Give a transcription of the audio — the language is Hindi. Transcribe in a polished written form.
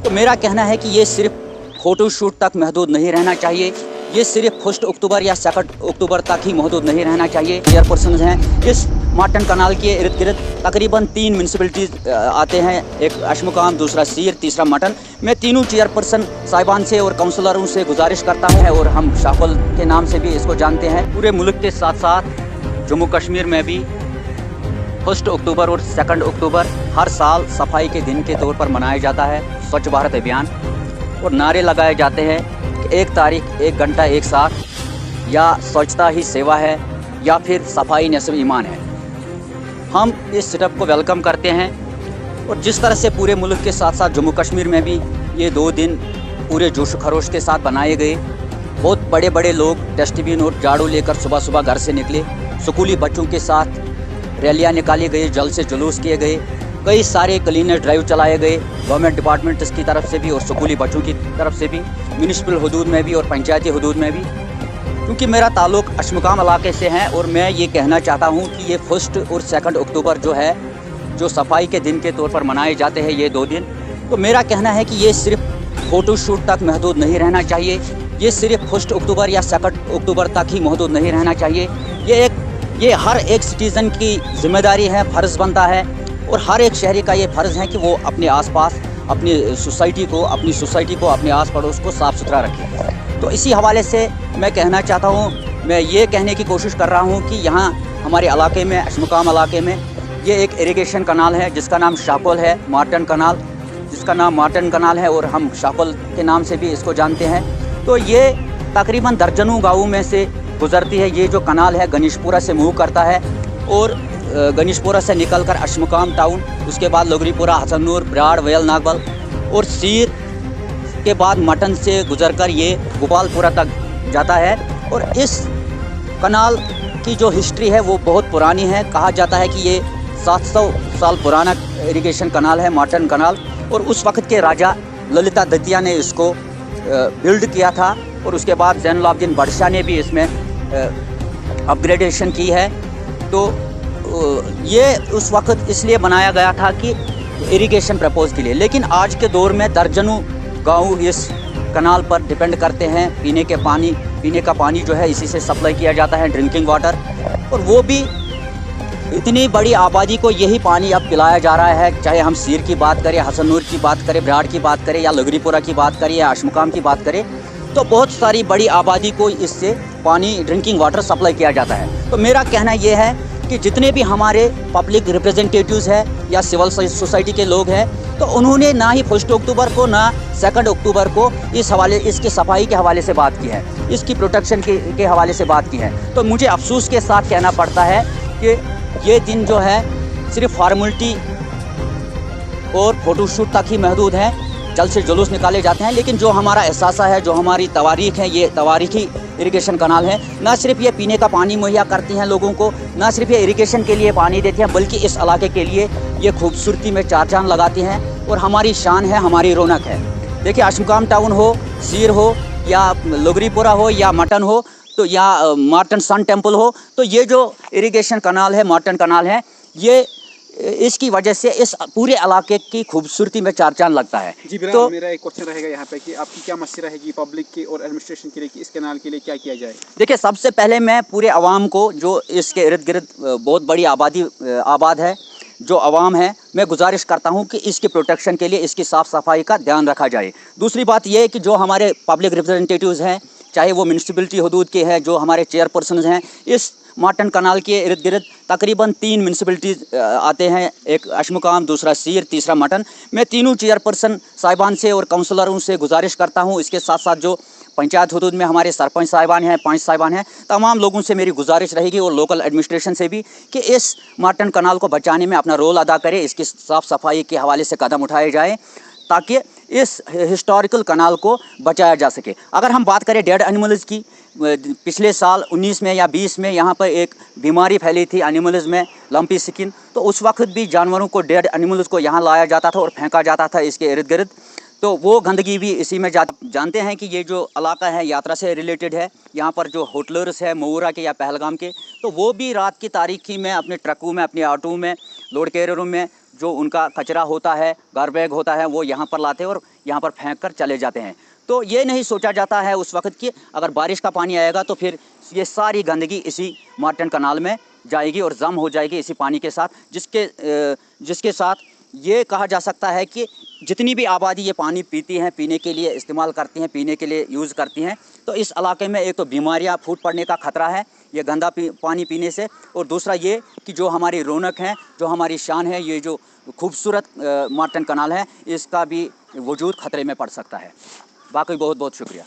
तो मेरा कहना है कि ये सिर्फ फ़ोटो शूट तक महदूद नहीं रहना चाहिए, ये सिर्फ 1 अक्टूबर या 2 अक्टूबर तक ही महदूद नहीं रहना चाहिए। चेयरपर्सन हैं इस मार्टन कनाल के इर्द गिर्द तकरीबन 3 म्यूनसिपलिटीज़ आते हैं, एक अशमुकाम, दूसरा सीर, तीसरा मार्टन। मैं तीनों चेयरपर्सन साहिबान से और काउंसलरों से गुजारिश करता हूँ, और हम शाकुल के नाम से भी इसको जानते हैं, पूरे मुल्क के साथ साथ जम्मू कश्मीर में भी 1 अक्टूबर और 2 अक्टूबर हर साल सफाई के दिन के तौर पर मनाया जाता है स्वच्छ भारत अभियान, और नारे लगाए जाते हैं कि 1 तारीख 1 घंटा 1 साथ, या स्वच्छता ही सेवा है, या फिर सफाई नस्ब ईमान है। हम इस स्टेप को वेलकम करते हैं, और जिस तरह से पूरे मुल्क के साथ साथ जम्मू कश्मीर में भी ये 2 दिन पूरे जोश खरोश के साथ बनाए गए। बहुत बड़े बड़े लोग डस्टबिन और झाड़ू लेकर सुबह सुबह घर से निकले, स्कूली बच्चों के साथ रैलियाँ निकाली गई, जल्द से जुलूस किए गए, कई सारे क्लीनर ड्राइव चलाए गए गवर्नमेंट डिपार्टमेंट्स की तरफ से भी और स्कूली बच्चों की तरफ से भी, म्यूनिसिपल हदूद में भी और पंचायती हदूद में भी। क्योंकि मेरा ताल्लुक अशमुकाम इलाके से है, और मैं ये कहना चाहता हूँ कि ये 1 और 2 अक्टूबर जो है, जो सफाई के दिन के तौर पर मनाए जाते हैं ये 2 दिन, तो मेरा कहना है कि ये सिर्फ फ़ोटो शूट तक महदूद नहीं रहना चाहिए, ये सिर्फ 1 अक्टूबर या 2 अक्टूबर तक ही महदूद नहीं रहना चाहिए। ये हर एक सिटीज़न की जिम्मेदारी है, फ़र्ज़ बनता है, और हर एक शहरी का ये फ़र्ज़ है कि वो अपने आसपास अपनी सोसाइटी को अपने आस पड़ोस को साफ़ सुथरा रखे। तो इसी हवाले से मैं कहना चाहता हूँ, मैं ये कहने की कोशिश कर रहा हूँ कि यहाँ हमारे इलाके में, अशमुकाम इलाके में, ये एक इरिगेशन कनाल है जिसका नाम शाकुल है, मार्टन कनाल है, और हम शाकुल के नाम से भी इसको जानते हैं। तो ये तकरीबन दर्जनों गाँवों में से गुज़रती है। ये जो कनाल है गणेशपुरा से मूव करता है, और गणेशपुरा से निकलकर अशमुकाम टाउन, उसके बाद लोगरीपुरा, हसनूर, ब्राड़, वेल, नागबल, और सीर के बाद मटन से गुजरकर ये गोपालपुरा तक जाता है। और इस कनाल की जो हिस्ट्री है वो बहुत पुरानी है। कहा जाता है कि ये 700 साल पुराना इरिगेशन कनाल है, मार्टन कनाल, और उस वक्त के राजा ललिता द्वितीय ने इसको बिल्ड किया था, और उसके बाद ज़ैनुलाब्दीन बादशाह ने भी इसमें अपग्रेडेशन की है। तो ये उस वक्त इसलिए बनाया गया था कि इरिगेशन पर्पज़ के लिए, लेकिन आज के दौर में दर्जनों गांव इस कनाल पर डिपेंड करते हैं। पीने का पानी जो है इसी से सप्लाई किया जाता है, ड्रिंकिंग वाटर, और वो भी इतनी बड़ी आबादी को यही पानी अब पिलाया जा रहा है। चाहे हम सीर की बात करें, हसनूर की बात करें, ब्राड़ की बात करें, या लोगरीपुरा की बात करें, या अशमुकाम की बात करें, तो बहुत सारी बड़ी आबादी को इससे पानी, ड्रिंकिंग वाटर सप्लाई किया जाता है। तो मेरा कहना ये है कि जितने भी हमारे पब्लिक रिप्रेजेंटेटिव्स हैं या सिविल सोसाइटी के लोग हैं, तो उन्होंने ना ही 1 अक्टूबर को ना 2 अक्टूबर को इसकी सफाई के हवाले से बात की है, इसकी प्रोटेक्शन के हवाले से बात की है। तो मुझे अफसोस के साथ कहना पड़ता है कि ये दिन जो है सिर्फ फार्मेलिटी और फ़ोटोशूट तक ही महदूद है, जल्द से जुलूस निकाले जाते हैं, लेकिन जो हमारा एहसास है, जो हमारी तवारीख है, ये तवारीखी इरिगेशन कनाल है। ना सिर्फ ये पीने का पानी मुहैया करती हैं लोगों को, ना सिर्फ ये इरिगेशन के लिए पानी देती हैं, बल्कि इस इलाके के लिए ये खूबसूरती में 4 चांद लगाती हैं, और हमारी शान है, हमारी रौनक है। देखिए, अशमुकाम टाउन हो, सीर हो, या लोगरीपुरा हो, या मटन हो, तो या मार्टन सन टेम्पल हो, तो ये जो इरिगेशन कनाल है, मार्टन कनाल है, ये इसकी वजह से इस पूरे इलाके की खूबसूरती में 4 चांद लगता है। जी तो मेरा एक क्वेश्चन रहेगा यहाँ पे कि आपकी क्या मशवरा रहेगी पब्लिक की और एडमिनिस्ट्रेशन के लिए कि इस कैनाल के लिए क्या किया जाए? देखिए, सबसे पहले मैं पूरे अवाम को, जो इसके इर्द गिर्द बहुत बड़ी आबाद है, जो अवाम है, मैं गुजारिश करता हूँ कि इसकी प्रोटेक्शन के लिए इसकी साफ़ सफाई का ध्यान रखा जाए। दूसरी बात यह है कि जो हमारे पब्लिक रिप्रेजेंटेटिव्स हैं, चाहे वो म्यूनसिपलिटी हदूद के हैं, जो हमारे चेयरपर्सन हैं, इस मार्टन कनाल के इर्द गिर्द तकरीबन 3 म्यूनसिपलिटीज़ आते हैं, एक अशमुकाम, दूसरा सीर, तीसरा मार्टन। मैं तीनों चेयरपर्सन साहिबान से और काउंसलरों से गुजारिश करता हूँ, इसके साथ साथ जो पंचायत हदूद में हमारे सरपंच साहिबान हैं, 5 साहिबान हैं, तमाम लोगों से मेरी गुजारिश रहेगी, और लोकल एडमिनिस्ट्रेशन से भी, कि इस मार्टन कनाल को बचाने में अपना रोल अदा करें, इसकी साफ़ सफाई के हवाले से कदम उठाए जाएँ, ताकि इस हिस्टोरिकल कनाल को बचाया जा सके। अगर हम बात करें डेड एनिमल्स की, पिछले साल 19 में या 20 में यहाँ पर एक बीमारी फैली थी एनिमल्स में, लंपी स्किन, तो उस वक्त भी जानवरों को, डेड एनिमल्स को यहाँ लाया जाता था और फेंका जाता था इसके इर्द गिर्द, तो वो गंदगी भी इसी में जानते हैं कि ये जो इलाका है यात्रा से रिलेटेड है। यहाँ पर जो होटलर्स है मऊरा के या पहलगाम के, तो वो भी रात की तारीकी में अपने ट्रकों में, अपने ऑटो में, लोड कैरियरों में जो उनका कचरा होता है, गार्बेज होता है, वो यहाँ पर लाते हैं और यहाँ पर फेंक कर चले जाते हैं। तो ये नहीं सोचा जाता है उस वक्त कि अगर बारिश का पानी आएगा तो फिर ये सारी गंदगी इसी मार्टन कनाल में जाएगी और जम हो जाएगी इसी पानी के साथ, जिसके साथ ये कहा जा सकता है कि जितनी भी आबादी ये पानी पीती हैं, पीने के लिए इस्तेमाल करती हैं, पीने के लिए यूज़ करती हैं, तो इस इलाके में एक तो बीमारियां फूट पड़ने का ख़तरा है ये गंदा पानी पीने से, और दूसरा ये कि जो हमारी रौनक है, जो हमारी शान है, ये जो खूबसूरत मार्टन कनाल है, इसका भी वजूद ख़तरे में पड़ सकता है। बाकी बहुत बहुत शुक्रिया।